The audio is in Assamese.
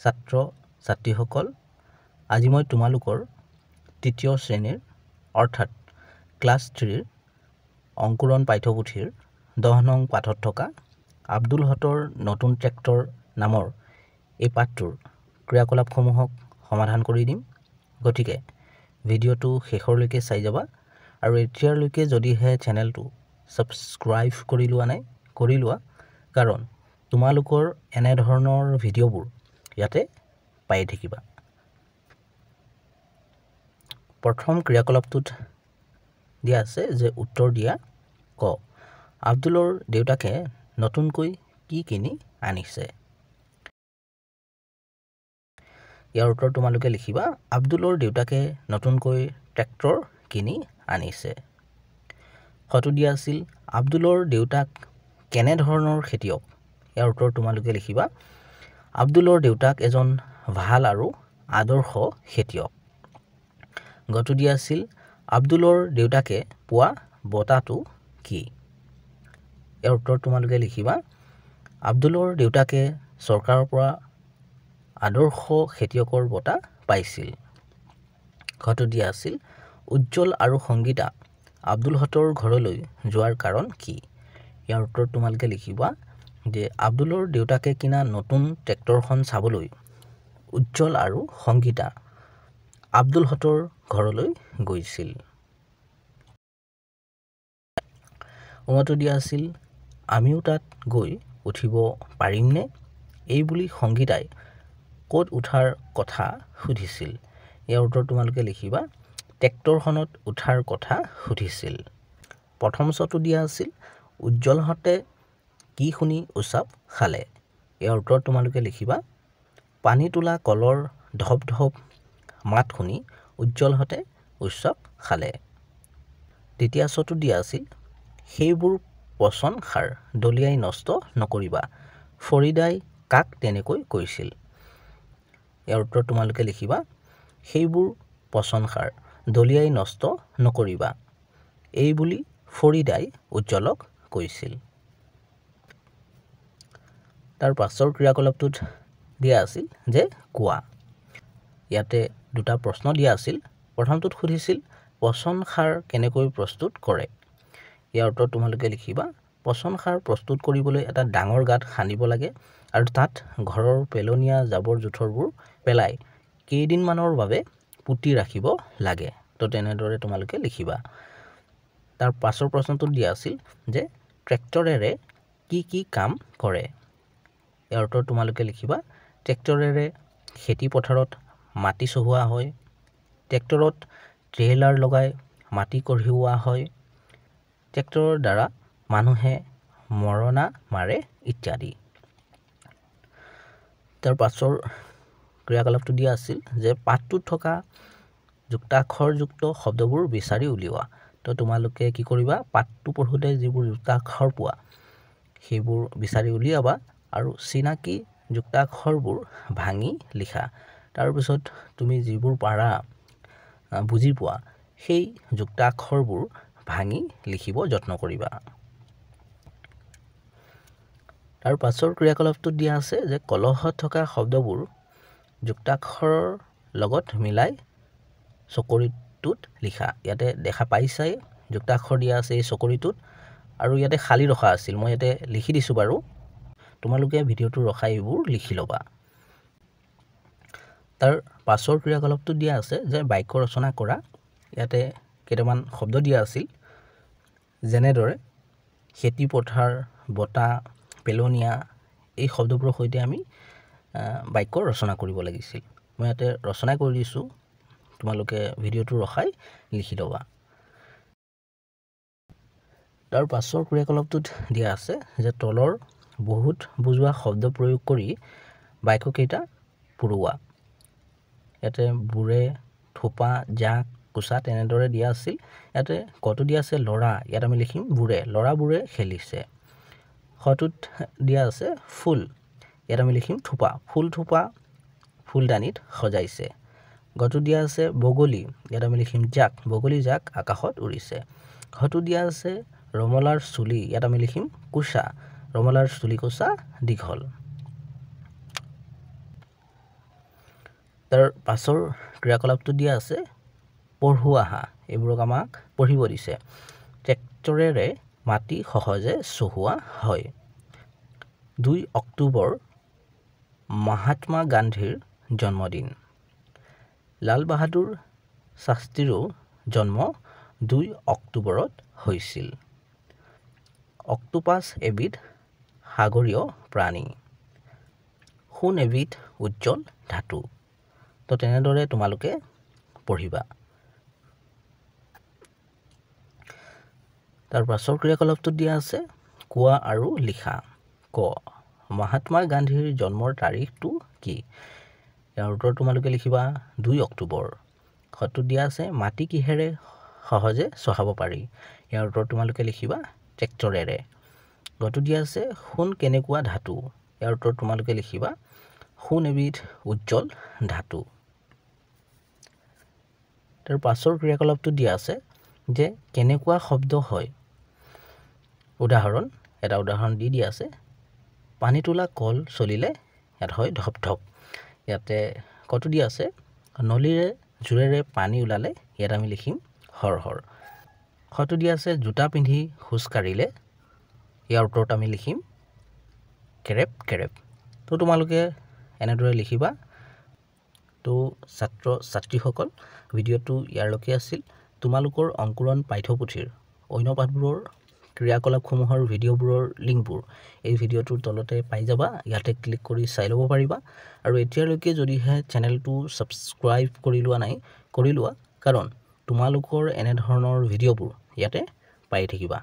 ছাত্ৰ ছাত্ৰীসকল, আজি মই তোমালোকৰ তৃতীয় শ্ৰেণীৰ অৰ্থাৎ ক্লাছ 3ৰ অংকুৰণ পাঠ্যপুথিৰ 10 নং পাঠত থকা আব্দুল হতৰ নতুন ট্ৰেক্টৰ নামৰ এই পাঠটোৰ ক্ৰিয়াকলাপসমূহক সমাধান কৰি দিম। গতিকে ভিডিঅ'টো শেষলৈকে চাই যাবা আৰু এতিয়ালৈকে যদিহে চেনেলটো সাবস্ক্ৰাইব কৰি লোৱা নাই কৰি লোৱা, কাৰণ তোমালোকৰ এনে ধৰণৰ ভিডিঅ'বোৰ ইয়াতে পাই থাকিবা। প্ৰথম ক্ৰিয়াকলাপটোত দিয়া আছে যে উত্তৰ দিয়া ক। আব্দুলৰ দেউতাকে নতুনকৈ কি কিনি আনিছে? ইয়াৰ উত্তৰ তোমালোকে লিখিবা আব্দুলৰ দেউতাকে নতুনকৈ ট্ৰেক্টৰ কিনি আনিছে। হয়তো দিয়া আছিল আব্দুলৰ দেউতাক কেনে ধৰণৰ খেতিয়ক? ইয়াৰ উত্তৰ তোমালোকে লিখিবা আব্দুলৰ দেউতাক এজন ভাল আৰু আদৰ্শ খেতিয়ক। গটো দিয়া আছিল আব্দুলৰ দেউতাকে পোৱা বঁটাটো কি? ইয়াৰ উত্তৰ তোমালোকে লিখিবা আব্দুলৰ দেউতাকে চৰকাৰৰ পৰা আদৰ্শ খেতিয়কৰ বঁটা পাইছিল। ঘটো দিয়া আছিল উজ্জ্বল আৰু সংগীতা আব্দুল হতৰ ঘৰলৈ যোৱাৰ কাৰণ কি? ইয়াৰ উত্তৰ তোমালোকে লিখিবা যে আব্দুলৰ দেউতাকে কিনা নতুন ট্ৰেক্টৰখন চাবলৈ উজ্জ্বল আৰু সংগীতা আব্দুল হতৰ ঘৰলৈ গৈছিল। উমটো দিয়া আছিল আমিও তাত গৈ উঠিব পাৰিমনে? এই বুলি সংগীতাই ক'ত উঠাৰ কথা সুধিছিল। ইয়াৰ উত্তৰ তোমালোকে লিখিবা ট্ৰেক্টৰখনত উঠাৰ কথা সুধিছিল। প্ৰথম চটো দিয়া আছিল উজ্জ্বলহতে কি শুনি উচাপ খালে? ইয়াৰ উত্তৰ তোমালোকে লিখিবা পানী তোলা কলৰ ধপ ধপ মাত শুনি উজ্জ্বলহতে উচাপ খালে। দ্বিতীয় চটো দিয়া আছিল সেইবোৰ পচন সাৰ দলিয়াই নষ্ট নকৰিবা, ফৰিদাই কাক তেনেকৈ কৈছিল? ইয়াৰ উত্তৰ তোমালোকে লিখিবা সেইবোৰ পচন সাৰ দলিয়াই নষ্ট নকৰিবা, এই বুলি ফৰিদাই উজ্জ্বলক কৈছিল। তাৰ পাছৰ ক্ৰিয়াকলাপটোত দিয়া আছিল যে কোৱা। ইয়াতে দুটা প্ৰশ্ন দিয়া আছিল। প্ৰথমটোত সুধিছিল পচন সাৰ কেনেকৈ প্ৰস্তুত কৰে? ইয়াৰ উত্তৰ তোমালোকে লিখিবা পচন সাৰ প্ৰস্তুত কৰিবলৈ এটা ডাঙৰ গাঁত খান্দিব লাগে আৰু তাত ঘৰৰ পেলনীয়া জাবৰ জোথৰবোৰ পেলাই কেইদিনমানৰ বাবে পুতি ৰাখিব লাগে। তো তেনেদৰে তোমালোকে লিখিবা। তাৰ পাছৰ প্ৰশ্নটোত দিয়া আছিল যে ট্ৰেক্টৰেৰে কি কি কাম কৰে? ইয়াৰ উত্তৰ তোমালোকে লিখিবা ট্ৰেক্টৰেৰে খেতি পথাৰত মাটি চহোৱা হয়, ট্ৰেক্টৰত ট্ৰেইলাৰ লগাই মাটি কঢ়িওৱা হয়, ট্ৰেক্টৰৰ দ্বাৰা মানুহে মৰণা মাৰে ইত্যাদি। তাৰ পাছৰ ক্ৰিয়াকলাপটো দিয়া আছিল যে পাঠটোত থকা যুক্তাক্ষৰযুক্ত শব্দবোৰ বিচাৰি উলিওৱা। তো তোমালোকে কি কৰিবা পাঠটো পঢ়োঁতে যিবোৰ যুক্তাক্ষৰ পোৱা সেইবোৰ বিচাৰি উলিয়াবা আৰু চিনাকি যুক্তাক্ষৰবোৰ ভাঙি লিখা। তাৰপিছত তুমি যিবোৰ পাৰা বুজি পোৱা সেই যুক্তাক্ষৰবোৰ ভাঙি লিখিব যত্ন কৰিবা। তাৰ পাছৰ ক্ৰিয়াকলাপটোত দিয়া আছে যে কলহত থকা শব্দবোৰ যুক্তাক্ষৰৰ লগত মিলাই চকৰিটোত লিখা। ইয়াতে দেখা পাইছাই যুক্তাক্ষৰ দিয়া আছে এই চকৰিটোত আৰু ইয়াতে খালী ৰখা আছিল। মই ইয়াতে লিখি দিছোঁ বাৰু, তোমালোকে ভিডিঅ'টো ৰখাই এইবোৰ লিখি ল'বা। তাৰ পাছৰ ক্ৰিয়াকলাপটোত দিয়া আছে যে বাক্য ৰচনা কৰা। ইয়াতে কেইটামান শব্দ দিয়া আছিল যেনেদৰে খেতি পথাৰ, বঁটা, পেলনীয়া এই শব্দবোৰৰ সৈতে আমি বাক্য ৰচনা কৰিব লাগিছিল। মই ইয়াতে ৰচনা কৰি দিছোঁ, তোমালোকে ভিডিঅ'টো ৰখাই লিখি ল'বা। তাৰ পাছৰ ক্ৰিয়াকলাপটোত দিয়া আছে যে তলৰ বহুত বুজোৱা শব্দ প্ৰয়োগ কৰি বাক্যকেইটা পুৰোৱা। ইয়াতে বুৰে, থোপা, জাক, কোচা তেনেদৰে দিয়া আছিল। ইয়াতে কটো দিয়া আছে ল'ৰা, ইয়াত আমি লিখিম বুৰে, ল'ৰাবোৰে খেলিছে। হটোত দিয়া আছে ফুল, ইয়াত আমি লিখিম থোপা, ফুল থোপা ফুলদানিত সজাইছে। গটো দিয়া আছে বগলী, ইয়াত আমি লিখিম জাক, বগলী জাক আকাশত উৰিছে। ঘটো দিয়া আছে ৰমলাৰ চুলি, ইয়াত আমি লিখিম কোচা, ৰমলাৰ চুলি কোচা দীঘল। তাৰ পাছৰ ক্ৰিয়াকলাপটো দিয়া আছে পঢ়ুৱাহা, এইবোৰক আমাক পঢ়িব দিছে। ট্ৰেক্টৰেৰে মাটি সহজে চহোৱা হয়। 2 অক্টোবৰ মহাত্মা গান্ধীৰ জন্মদিন। লাল বাহাদুৰ শাস্ত্ৰীৰো জন্ম 2 অক্টোবৰত হৈছিল। অক্টোপাছ এবিধ সাগৰীয় প্ৰাণী। সোণ এবিধ উজ্জ্বল ধাতু। তো তেনেদৰে তোমালোকে পঢ়িবা। তাৰ পাছৰ ক্ৰিয়াকলাপটো দিয়া আছে কোৱা আৰু লিখা। ক, মহাত্মা গান্ধীৰ জন্মৰ তাৰিখটো কি? ইয়াৰ উত্তৰ তোমালোকে লিখিবা 2 অক্টোবৰ। খটো দিয়া আছে মাটি কিহেৰে সহজে চহাব পাৰি? ইয়াৰ উত্তৰ তোমালোকে লিখিবা ট্ৰেক্টৰেৰে। গটো দিয়া আছে সোণ কেনেকুৱা ধাতু? ইয়াৰ উত্তৰ তোমালোকে লিখিবা সোণ এবিধ উজ্জ্বল ধাতু। তাৰ পাছৰ ক্ৰিয়াকলাপটো দিয়া আছে যে কেনেকুৱা শব্দ হয়? উদাহৰণ, এটা উদাহৰণ দি দিয়া আছে পানী তোলা কল চলিলে ইয়াত হয় ধপ ধপ। ইয়াতে কটো দিয়া আছে নলীৰে জোৰেৰে পানী ওলালে, ইয়াত আমি লিখিম হৰ হৰ। খটো দিয়া আছে জোতা পিন্ধি খোজ কাঢ়িলে, ইয়াৰ উত্তৰত আমি লিখিম কেৰেপ কেৰেপ। তো তোমালোকে এনেদৰে লিখিবা। তো ছাত্ৰ ছাত্ৰীসকল, ভিডিঅ'টো ইয়ালৈকে আছিল। তোমালোকৰ অংকুৰণ পাঠ্যপুথিৰ অন্য পাঠবোৰৰ ক্ৰিয়াকলাপসমূহৰ ভিডিঅ'বোৰৰ লিংকবোৰ এই ভিডিঅ'টোৰ তলতে পাই যাবা। ইয়াতে ক্লিক কৰি চাই ল'ব পাৰিবা। আৰু এতিয়ালৈকে যদিহে চেনেলটো ছাবস্ক্ৰাইব কৰি লোৱা নাই, কৰি লোৱা, কাৰণ তোমালোকৰ এনেধৰণৰ ভিডিঅ'বোৰ ইয়াতে পাই থাকিবা।